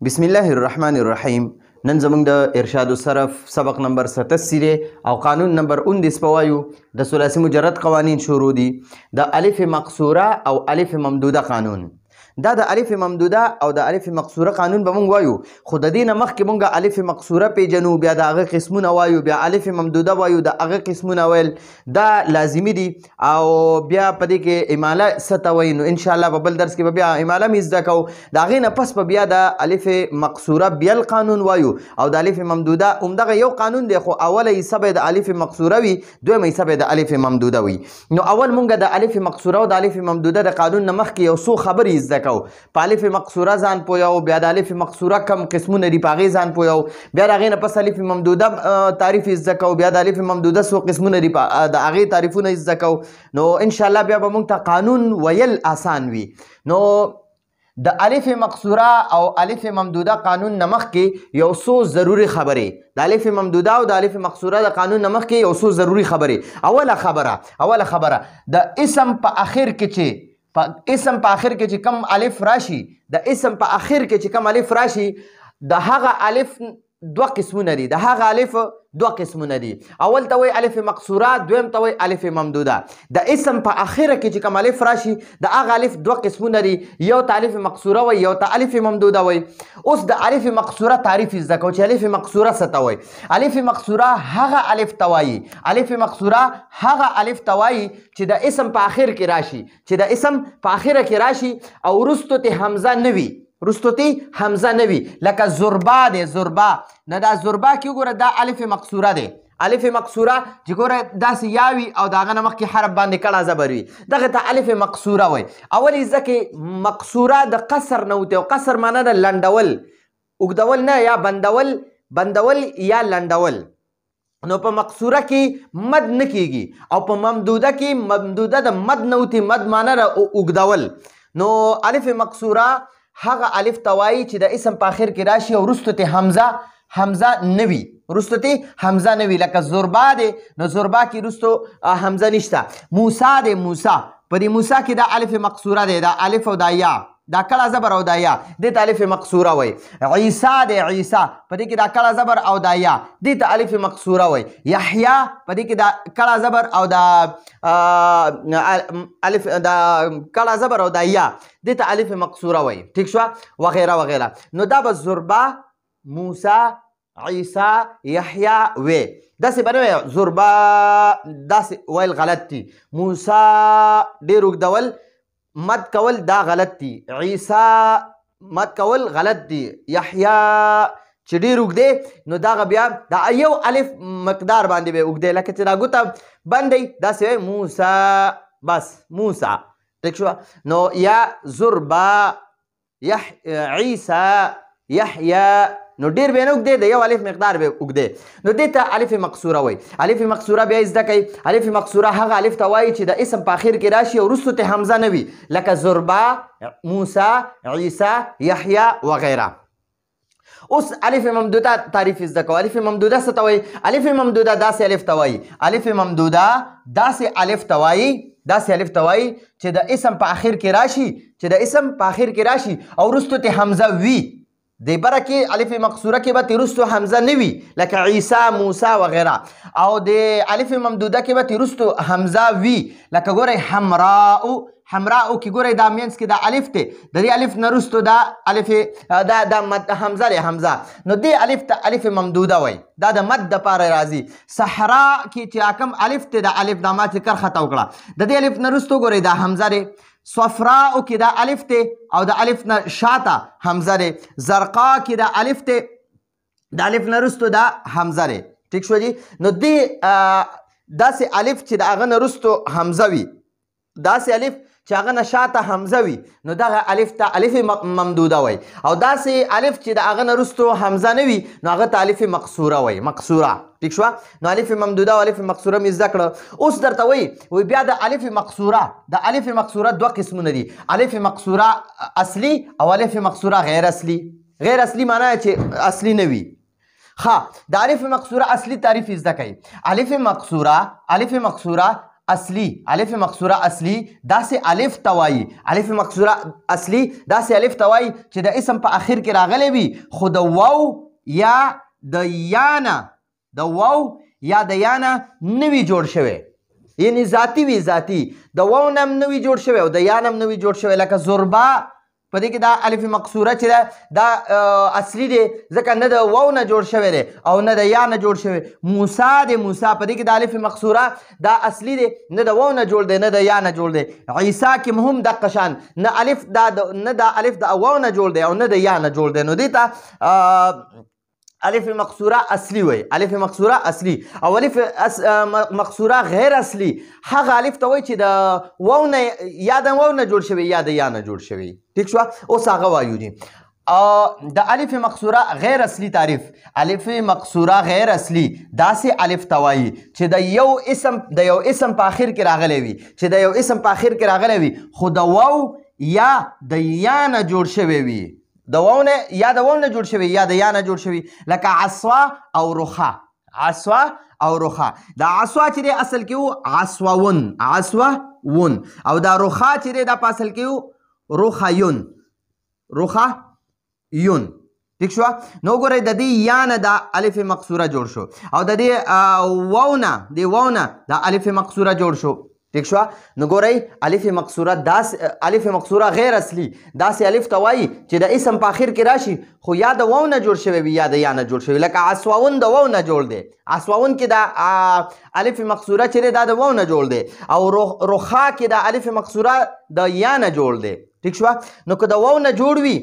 بسم الله الرحمن الرحیم. نن زموږ د ارشاد الصرف سبق نمبر 87 دی او قانون نمبر 19 په وایو د ثلاثي مجرد قوانین شروع دي. د الف مقصوره او الف ممدوده قانون. دا د الف ممدوده او د الف مقصوره قانون به مونږ وایو، خو د دې نه مخکې مونږ الف مقصوره پیژنو، بیا د هغه قسمونه وایو، بیا الف ممدوده وایو، د هغه قسمونه ویل دا لازمي دي. او بیا په دې کې اماله څه ته وایي، نو انشاءالله په بل درس کې به بیا اماله مې زده کوو. د هغې نه پس به بیا د الف مقصوره بیل قانون وایو او د الف ممدوده همدغه یو قانون دی، خو اوله حصه به د الف مقصوره وي، دویمه حصه به د الف ممدوده وي. نو اول مونږ د الف مقصوره او د الف ممدوده د قانون نه مخکې یو څو خبرې زده کوو. په الف مقصوره ځان پوهیو، بیا د الف مقصوره کم قسمونه دي په هغې ځان پوهیو، بیا د هغې نه پس الف ممدوده تعریف زده کوو، بیا د الف ممدوده څو قسمونه دي د هغې تعریفونه زده کوو. نو انشاءالله بیا به موږ ته قانون ویل آسان وي. نو د الف مقصوره او الف ممدوده قانون نه مخکې یو څو ضروري خبرې، د الف ممدوده او د الف مقصوره د قانون نه مخکې یو څو ضروري خبرې. اوله خبره د اسم په اخر کې چې اسم په اخر کې چې کم الف راشي، د اسم په اخر کې چې کم الف راشي، د هغه الف دوه قسمونه دي. د هغه الف دوه قسمونه دي. اول ته وایي الف مقصوره، دویم ته وایي الف ممدوده. د اسم په اخره کې چې کم الف راشي، د هغه الف دوه قسمونه دي، یو ته الف مقصوره وایي، یو ته الف ممدوده وایي. اوس د الف مقصوره تعریف زده کوو چې الف مقصوره څه ته وایي. الف مقصوره هغه الف ته وایي، الف مقصوره هغه الف ته وایي چې د اسم په اخر کې راشي، چې د اسم په اخره کې راشي او وروستو ته حمزه نه وي، رستوتی حمزه نوی. لکه زربا دی، زربا. نه دا زربا کې وګوره دا الف مقصوره دی. الف مقصوره چې ګوره داسې یاوي او د هغه نه مخکې حرف باندې کړه زبر وي، دغه ته الف مقصوره وایي. اولې ځکه مقصوره د قصر نه وتی، او قصر معنی د لنډول، اوږدول نه، یا بندول یا لنډول. نو په مقصوره کې مد نه کیږي، او په ممدوده کې ممدوده د مد نه وتی، مد معنی د اوږدول. نو الف مقصوره هغه الف توایی چې د اسم په اخر کې راشي او وروستو ته حمزه نوي، وروستو ته حمزه نوي. لکه زربا دی، نو زربا کې وروستو حمزه نشته. موسی دی، موسی. په دې موسی کې دا الف مقصوره دی، دا الف او دا یا، دا کړه زبر او دا یا، دې ته الف مقصوره وایي. عیسی دی، عیسی. په دې کې دا کړه زبر او دا یا، دې ته الف مقصوره وایي. یحیی، په دې کې دا کړه زبر او دا الف، دا کړه زبر او دا یا، دې ته الف مقصوره وایي. ٹھیک شو، وغیره وغیره. نو دا به زربا، موسی، عیسی، یحیی وی. داسې به نه وایي زربا، داسې ویل غلط دي. موسی ډېر اوږدول مد کول دا غلط دي. عیسی مد کول غلط دي. یحیی چې ډېر اوږدې، نو دغه بیا د یو الف مقدار باندې به اوږدې، لکه چې دا ګوته بند دی داسې وایي موسی، بس موسی. ټیک شوه. نو یا زربا، عیسی، یحیی، نو ډېر به نه اوږدې، د یو الف مقدار به اوږدې. نو دې ته الف مقصوره وایي. الف مقصوره بیا زده کوي. الف مقصوره هغه الف ته وایي چې د اسم په اخر کې راشي او وروستو ته حمزه نه وي، لکه زربا، موسی، عیسی، یحیی وغیره. اوس الف ممدوده تعریف زده کوو. الف ممدوده څه ته وایي؟ الف ممدوده داسې الف ته وایي. الف ممدوده داسې الف ته وایي، داسې الف ته وایي چې د اسم په اخر کې راشي، چې د اسم په اخر کې راشي او وروستو ته حمزه وي. د بره کې الف مقصوره کې به تیرستو حمزه نه وي، لکه عیسی، موسی وغیره. او د الف ممدوده کې به تیرستو حمزه وي، لکه ګورئ حمراء، حمراء کې ګورئ دا مینس کې دا الف دی، د دې الف نه وروستو دا الف دا حمزه دی، حمزه. نو دې الف ته الف ممدوده وایي، دا د مد دپاره راځي. صحرا کې چې کوم الف دی، دا الف دا ما چې کرښته وکړه، د دې الف نه وروستو ګورئ دا حمزه دی. صفراء کې دا الف دی او د الف نه شاته حمزه دی. زرقا کې دا الف دی، د الف نه وروستو دا حمزه دی. ټیک شو جی. نو دې داسې الف چې د هغه نه وروستو حمزه وي، داسې الف چې هغه نه شاته حمزه وي، نو دغه الف ته الف ممدوده وایي. او داسې الف چې د هغه نه وروستو حمزه نه وي، نو هغه ته الف مقصوره وایي، مقصوره. ٹھیک شوه. نو الف ممدوده او الف مقصوره مې زده کړه. اوس درته وایي بیا د الف مقصوره، د الف مقصوره دوه قسمونه دي، الف مقصوره اصلي او الف مقصوره غیر اصلي. غیر اصلي معنی چې اصلي نه وي. ها، د الف مقصوره اصلي تعریف زده کوي. الف مقصوره اصلي الف مقصوره اصلي داسې الف توای الف مقصوره اصلي داسې الف توای چې د اسم په اخر کې راغلی وي خو د واو یا د یا نه د واو یا د یا نه نوي جوړ شوی یعنی ذاتی وي ذاتی د واو نه هم نوي جوړ شوی او د یا نه هم نوي جوړ شوی لکه زربا په دې کې دا الف مقصوره چې ده دا اصلي دی ځکه نه د واو نه جوړ شوی دی او نه د یا نه جوړ شوی موسی دی موسی په دې کې د الف مقصوره دا اصلي دی نه د واو نه جوړ دی نه د یا نه جوړ دی عیسی کې هم دقه شان نه الف نه دا الف د واو نه جوړ دی او نه د یا نه جوړ دی نو دې ته الف مقصوره اصلي وي الف مقصوره اصلي او الف مقصوره غیر اصلي هغه الف ته وایي چې د واو نه یا د واو نه جوړ شوی یا د یا نه جوړ شوی ټیک شو اوس هغه وایو دي د الف مقصوره غیر اصلي تعریف الف مقصوره غیر اصلي داسې الف ته وایي چې د یو اسم په آخر کې راغلی وي چې د یو اسم په آخر کې راغلی وي خو د واو یا د یا نه جوړ شوی وي د واو نه یا د واو نه جوړ شوی یا د یا نه جوړ شوی لکه عصوا او رخا عصوا او رخا دا عصوا چې دی اصل کې و عصواون عصواون او دا رخا چې دی دا په اصل کې و رخایون رخایون ٹھیک شو نو ګورئ د دې یا نه دا الف مقصوره جوړ شو او د دې واو نه دا الف مقصوره جوړ شو ٹھیک شو نو ګورئ الف مقصوره غیر اصلي داسې الف ته وایي چې د اسم په آخر کې راشي خو یا د واو نه جوړ شوی وي یا د یا نه جوړ شوی لکه عصواون د واو نه جوړ دی عصواون کې دا الف مقصوره چې دی دا د واو نه جوړ دی او رخا کې دا الف مقصوره د یا نه جوړ دی ٹھیک شو نو که د واو نه جوړ وي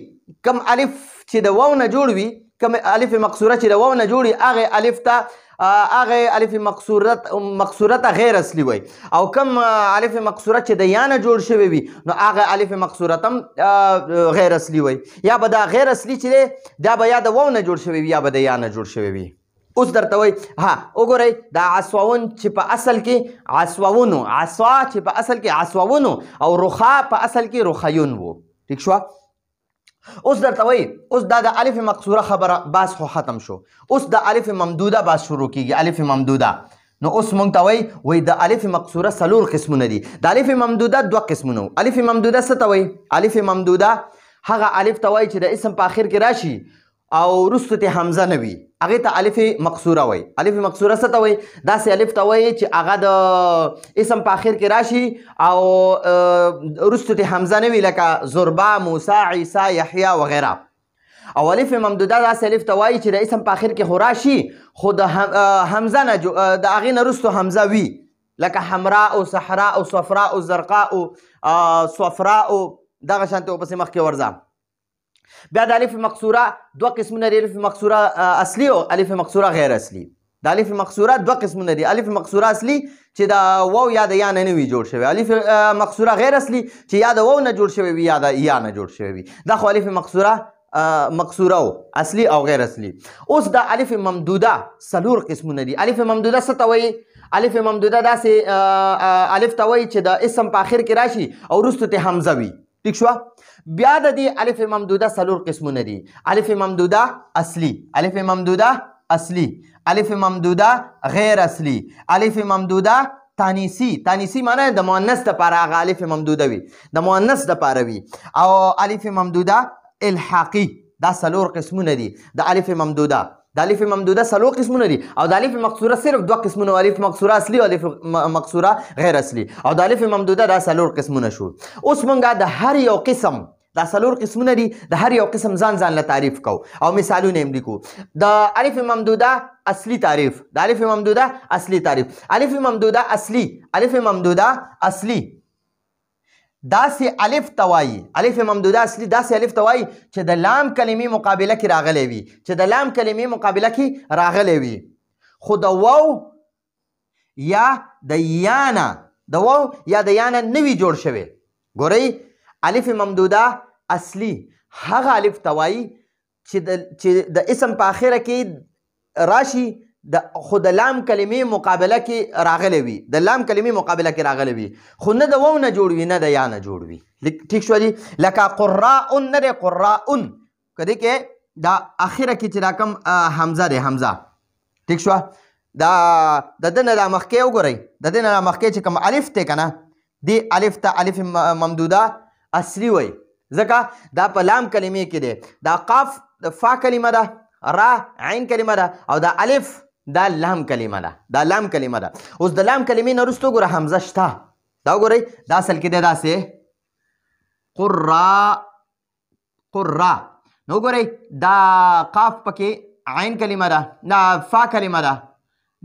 کم الف چې د واو نه جوړ وي کم الف مقصوره چې د واو نه جوړ وي هغه الف ته هغه الف مقصوره غیر اصلي وي او کم الف مقصوره چې د یا نه جوړ شوی وي نو هغه الف مقصوره هم غیر اصلي وي یا به دا غیر اصلي چې دی دا به یا د واو نه جوړ شوی وي یا به د یا نه جوړ شوی وي اوس درته وایي ها وګورئ دا عصواون چې په اصل کې عصواونو عصوا چې په اصل کې عصواونو او رخا په اصل کې رخایون وو ٹھیک شو اوس درته وایي اوس دا د الف مقصوره خبره باس خو ختم شو اوس د الف ممدوده باس شروع کیږي الف ممدوده نو اوس مونږ ته وایي د الف مقصوره څلور قسمونه دي د الف ممدوده دوه قسمونه الف ممدوده څه ته وایي الف ممدوده هغه الف ته وایي چې د اسم په آخر کې راشي او وروسته ته حمزه نه وي هغې ته الف مقصوره وایي الف مقصوره څه ته وایي داسې الف ته وایي چې هغه د اسم په آخر کې راشي او وروسته ته حمزه نه وي لکه زربا موسی عیسی یحیی وغیره او الف ممدوده داسې الف ته وایي چې د اسم په آخر کې خو راشي خو د حمزه نه د هغې نه وروسته حمزه وي لکه حمراء صحراء صفراء زرقاء صفراء دغه شانته ورپسې مخکې ورځه بیا د الف مقصوره دوه قسمونه دي الف مقصوره اصلي او الف مقصوره غیر اصلي د الف مقصوره دوه قسمونه دي الف مقصوره اصلي چې د واو یا د یا نه وي جوړ شوی الف مقصوره غیر اصلي چې یا د واو نه جوړ شوی وي یا د یا نه جوړ شوی وي دا خو الف مقصوره اصلي او غیر اصلي اوس د الف ممدوده څلور قسمونه دي الف ممدوده څه ته وایي الف ممدوده داسې الف ته وایي چې د اسم په آخر کې راشي او وروسته ته حمزه وي ٹھیک شو بیا د دې الف ممدوده څلور قسمونه دي الف ممدوده اصلي الف ممدوده اصلي الف ممدوده غیر اصلي الف ممدوده تانیسی معنی د مؤنث دپاره هغه الف ممدوده وي د مؤنث دپاره وي او الف ممدوده الحاقي دا څلور قسمونه دي د الف ممدوده د الف ممدوده څلور قسمونه دي او د الف مقصوره صرف دوه قسمونه الف مقصوره اصلي او الف مقصوره غیر اصلي او د الف ممدوده دا څلور قسمونه شو اوس مونږه د هر یو قسم دا څلور قسمونه دي د هر یو قسم ځان له تعریف کو او مثالونه هم لیکو د الف ممدوده اصلي تعریف د الف ممدوده اصلي تعریف الف ممدوده اصلي داسې الف توایي الف ممدوده اصلي داسې الف توایي چې د لام کلمې مقابله کې راغلی وي چې د لام کلمې مقابله کې راغلی وي خو د واو یا د یا نه نوي جوړ شوی ګورئ الف ممدوده اصلي هغه الف توایي چې د اسم په آخره کې راشي خو د لام کلمې مقابله کې راغلی وي د لام کلمې مقابله کې راغلی وي خو نه د واو نه جوړ وي نه د یا نه جوړ وي ټیک شو دي لکه قراء نه دی قراء که دې کې دا آخره کې چې دا کوم حمزه دی حمزه ټیک شو دا د ده نه دا مخکې وګورئ د دې نه مخکې چې کوم الف دی که نه دې الف ته الف ممدوده اصلي وایي ځکه دا په لام کلمې کې دی دا قاف د فا کلمه ده را عین کلمه ده او دا الف دا لام کلمه ده دا لام کلمه ده اوس د لام کلمې نه وروسته وګوره حمزه شته دا وګورئ دا اصل کې دی داسې قرا نو وګورئ دا قاف پکې عین کلمه ده دا فا کلمه ده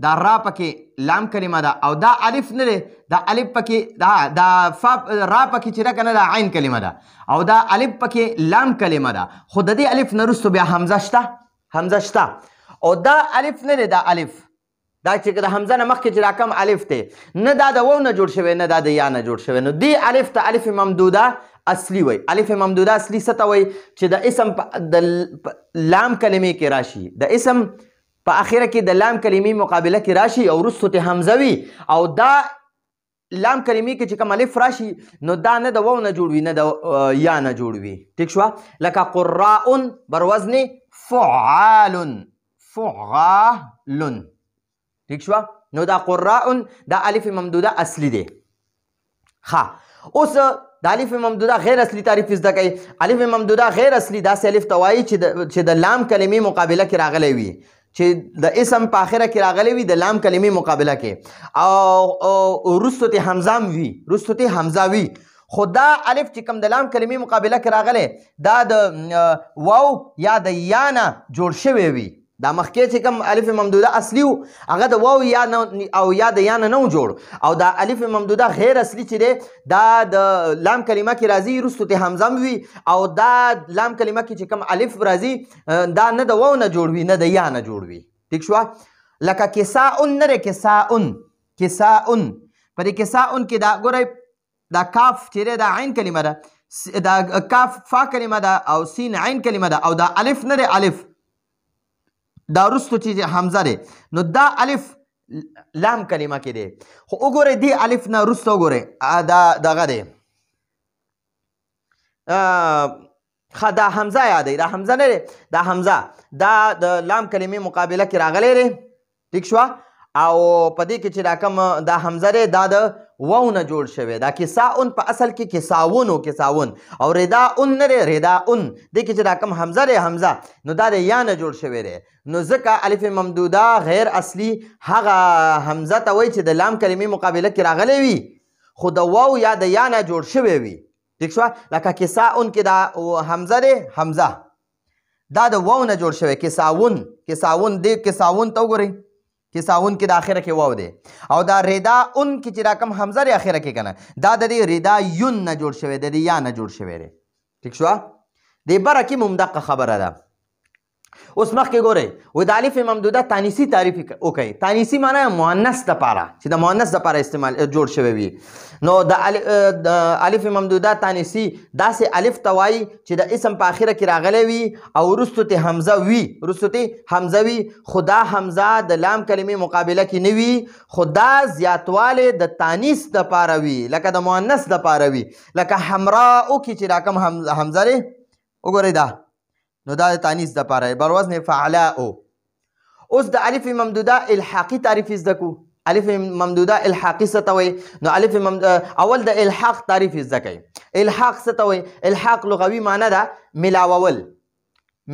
دا را پکې لام کلمه ده او دا الف نه دی دا الف پکې دا فا را پکې چې ده که نه دا عین کلمه ده او دا الف پکې لام کلمه ده خو د دې الف نه وروسته بیا حمزه شته او دا الف نه دی دا الف دا چې د حمزه نه مخکې چې دا کم الف دی نه دا د وو نه جوړ شوی نه دا د یا نه جوړ شوی نو دې الف ته الف ممدوده اصلي وای الف ممدوده اصلي څه ته وای چې د اسم د لام کلمې کې راشي د اسم په اخره کې د لام کلمې مقابله کې راشي او وروسته ته حمزه وي او دا لام کلمې کې چې کوم الف راشي نو دا نه د وو نه جوړ وي نه د یا نه جوړ وي ټیک شوه لکه قراء بر وزن فعال فعال ٹھیک شو نو دا قراء دا الف ممدوده اصلي دی اوس دا الف ممدوده غیر اصلي تعریف زده کوي الف ممدوده غیر اصلي داسې الف ته وایي چې د لام کلمې مقابله کې راغلی وي چې د اسم په آخره کې راغلی وي د لام کلمې مقابله کې او وروسته ته حمزه وي خو دا الف چې کوم د لام کلمې مقابله کې راغلی دا د واو یا د یا نه جوړ شوی وي دا مخکې چې کوم الف ممدوده اصلي و هغه د واو یا او یا د یا نه جوړ او دا الف ممدوده غیر اصلي چې دی دا د لام کلمه کې راځي وروسته ته حمزه وي او دا لام کلمه کې چې کوم الف راځي دا نه د واو نه جوړ وي نه د یا نه جوړ وي ټیک شوه لکه کساء نه دی کساء په دې کساء کې دا ګورئ دا کاف چې دی دا عین کلمه ده دا کاف فا کلمه ده او سین عین کلمه ده او دا الف نه دی الف دا وروسته چې حمزه دی نو دا الف لام کلمه کې دی خو وګورئ دې الف نه وروسته وګورئ دا دغه دی دا حمزه یادوي دا حمزه نه دی دا حمزه دا د لام کلمې مقابله کې راغلی دی ټیک شوه او په دې کې چې دا کوم دا حمزه دی دا د واو نه جوړ شوی دا کساون په اصل کې کساون او رداء نه دی رداء دې کې چې دا کوم حمزه دی حمزه نو دا د یا نه جوړ شوی دی نو ځکه الف ممدوده غیر اصلي هغه حمزه ته وایي چې د لام کلمې مقابله کې راغلی وي خو د واو یا د یا نه جوړ شوی وي ٹھیک شوه لکه کساون کې دا حمزه دی حمزه دا د واو نه جوړ شوی کساون دې کساون ته وګورئ کساون کې د اخره کې واو دی او دا رداء کې چې دا کوم حمزه دی اخره کې کنه دا د دې رداء نه جوړ شوی دی یا نه جوړ شوی دی ٹھیک شوه دې بره کې هم دقه خبره ده اوس مخکې ګورئ وایي د الف ممدوده تانیثي تعریف وکړئ تانیثي معنی مؤنث دپاره چې د مؤنث دپاره استعمال جوړ شوی وي نو د الف ممدوده تانیثي داسې الف ته وایي چې د اسم په آخره کې راغلی وي او وروسته ته حمزه وي خو دا حمزه د لام کلمې مقابله کې نه وي خو دا زیاتوالی د تانیث دپاره وي لکه د مؤنث دپاره وي لکه حمراء کې چې دا کوم حمزه دی وګورئ دا نو دا د تانیث دپاره بر وزن فعلاء اوس د الف ممدوده الحاقي تعریف زده کو الف ممدوده الحاقي څه ته وایي نو الف اول د الحاق تعریف زده کوي الحاق څه ته وایي الحاق لغوي معنی ده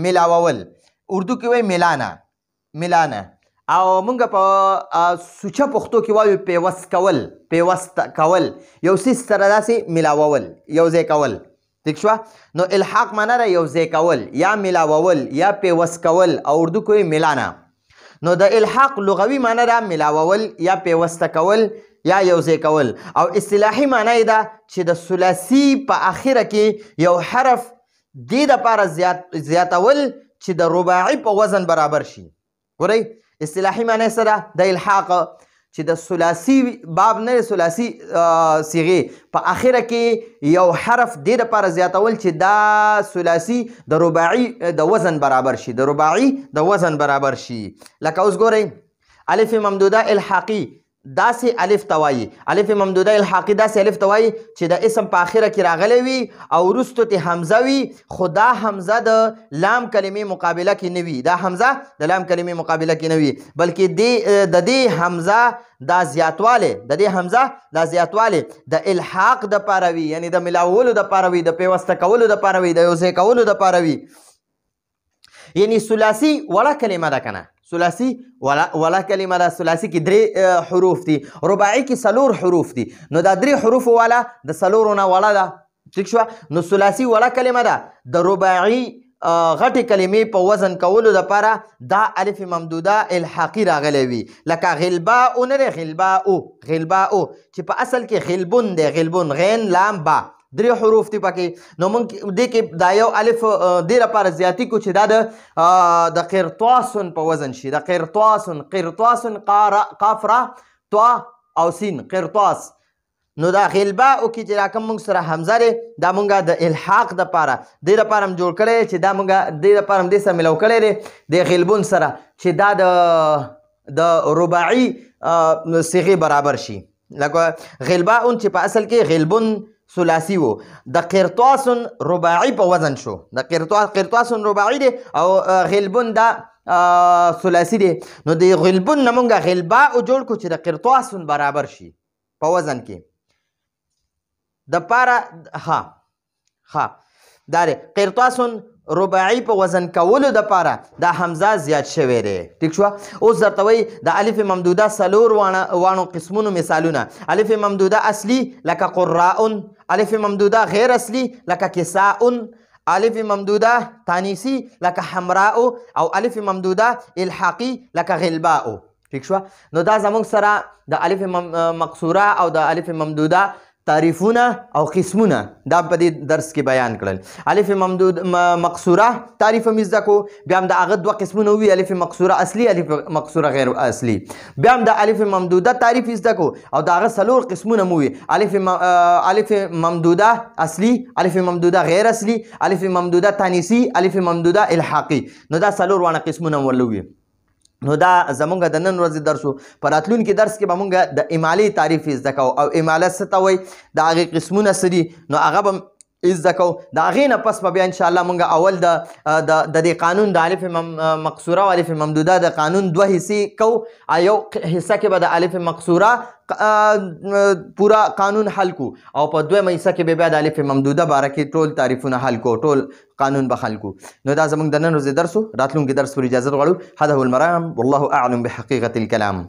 ملاوول اردو کې وایي ملانه او مونږ په سوچه پښتو کې وایو پیوست کول یو څیز سره داسې ملاوول یو ځای کول ٹھیک شوه نو الحاق معنی ده یو ځای کول یا ملاوول یا پیوست کول او اردو کې ملانه نو د الحاق لغوي معنی ده ملاوول یا پیوسته کول یا یو ځای کول او اصطلاحي معنی ده چې د ثلاثي په آخره کې یو حرف دې دپاره زیاتول چې د رباعي په وزن برابر شي ګورئ اصطلاحي معنی څه ده د الحاق چې د ثلاثي باب نه ثلاثي صیغې په آخره کې یو حرف دې دپاره زیاتول چې دا ثلاثي د رباعي د وزن برابر شي لکه اوس ګورئ الف ممدوده الحاقي داسې الف ته وایي الف ممدوده الحاقي داسې الف ته وایي چې د اسم په آخره کې راغلی وي او وروستو ته حمزه وي خو دا حمزه د لام کلمې مقابله کې نه وي دا حمزه د لام کلمې مقابله کې نه وي بلکې د دې حمزه دا زیاتوالی د دې حمزه دا زیاتوالی د الحاق دپاره وي یعنی د ملاولو دپاره وي د پیوسته کولو دپاره وي د یو ځای کولو دپاره وي یعنی ثلاثي وړه کلمه ده که نه ثلاثي ولا کلمه ده ثلاثي کې 3 حروف دي رباعي کې 4 حروف دي نو دا 3 حروف والا د 4 نه وړه ده ٹھیک شو نو ثلاثي وړه کلمه ده د رباعي غټې کلمې په وزن کولو دپاره دا الف ممدوده الحاقي راغلی وي لکه غلباء نه دی غلباء چې په اصل کې غلبون دی غلبون غین لام با 3 حروف دي پکې نو موږ دې کې دا یو الف دې لپاره زیاتی کو چې دا د قرطاسن په وزن شي د قرطاسن قاف را طا او سین قرطاس نو دا غلباء کې چې راکم موږ سره حمزه دی دا موږ د الحاق دپاره دې لپاره هم جوړ کړی چې دا موږ دې لپاره هم دې سره ملو کړی دی د غلبون سره چې دا د رباعي صیغې برابر شي لکه غلباء چې په اصل کې غلبون ثلاثي وو د قرطاسن رباعي په وزن شو د قرطاسن رباعي دی او غلبون دا ثلاثي دی نو د غلبون نه مونږ غلباء جوړ کړو چې د قرطاسن برابر شي په وزن کې د پاره ها دا دی قرطاسن رباعي په وزن کولو دپاره دا حمزه زیات شوی دی ټیک شوه اوس درته وایي د الف ممدوده 4 واڼو قسمونو مثالونه الف ممدوده اصلي لکه قراء الف ممدوده غیر اصلي لکه کساء الف ممدوده تانیسی لکه حمراء او الف ممدوده الحاقي لکه غلباء ټیک شوه نو دا زموږ سره د الف مقصوره او د الف ممدوده تعریفونه او قسمونه دا په دې درس کې بیان کړل الف مقصوره تعریف هم زده کو بیا هم د هغه 2 قسمونه وي الف مقصوره اصلي الف مقصوره غیر اصلي بیا هم د الف ممدوده تعریف زده کو او د هغه 4 قسمونه مو وي الف ممدوده اصلي الف ممدوده غیر اصلي الف ممدوده تانیسی الف ممدوده الحاقي نو دا 4 وانه قسمونه ورلوي نو دا زمونږ د نن ورځې درس و په راتلونکي درس کې به مونږ د امالې تعریف زده کوو او اماله څه ته وایي د هغې قسمونه څه دي نو هغه به زده کوو د هغې نه پس به بیا انشاءالله مونږ اول د دې قانون د الف مقصوره او الف ممدوده د قانون 2 حصې کوو یو حصه کې به د الف مقصوره پورا قانون حل کو او په 2 حصه کې به بیا د الف ممدوده باره کې ټول تعریفونه حل کو ټول قانون به حل کو نو دا زمونږ د نن ورځې درس و راتلونکي درس پر اجازت غواړو هذا هو المرام والله اعلم بحقیقة الكلام